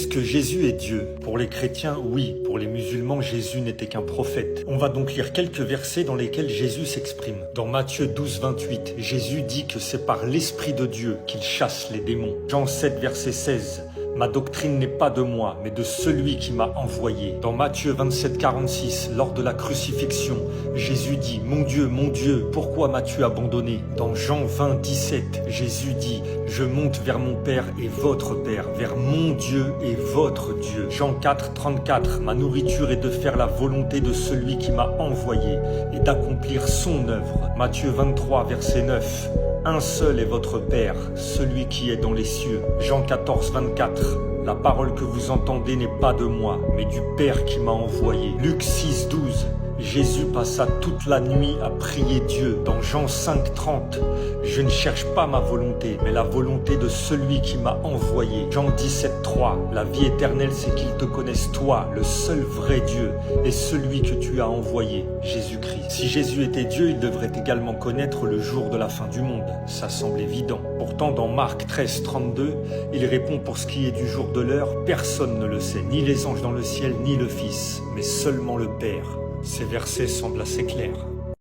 Est-ce que Jésus est Dieu? Pour les chrétiens, oui. Pour les musulmans, Jésus n'était qu'un prophète. On va donc lire quelques versets dans lesquels Jésus s'exprime. Dans Matthieu 12, 28, Jésus dit que c'est par l'Esprit de Dieu qu'il chasse les démons. Jean 7, verset 16. Ma doctrine n'est pas de moi, mais de celui qui m'a envoyé. Dans Matthieu 27, 46, lors de la crucifixion, Jésus dit « Mon Dieu, pourquoi m'as-tu abandonné ?» Dans Jean 20, 17, Jésus dit « Je monte vers mon Père et votre Père, vers mon Dieu et votre Dieu. » Jean 4, 34, ma nourriture est de faire la volonté de celui qui m'a envoyé et d'accomplir son œuvre. Matthieu 23, verset 9. Un seul est votre Père, celui qui est dans les cieux. Jean 14, 24. La parole que vous entendez n'est pas de moi, mais du Père qui m'a envoyé. Luc 6, 12. Jésus passa toute la nuit à prier Dieu. Dans Jean 5, 30. Je ne cherche pas ma volonté, mais la volonté de celui qui m'a envoyé. Jean 17, 3. La vie éternelle, c'est qu'ils te connaissent toi, le seul vrai Dieu, et celui que tu as envoyé, Jésus-Christ. Si Jésus était Dieu, il devrait également connaître le jour de la fin du monde. Ça semble évident. Pourtant, dans Marc 13, 32, il répond pour ce qui est du jour de l'heure, personne ne le sait, ni les anges dans le ciel, ni le Fils, mais seulement le Père. Ces versets semblent assez clairs.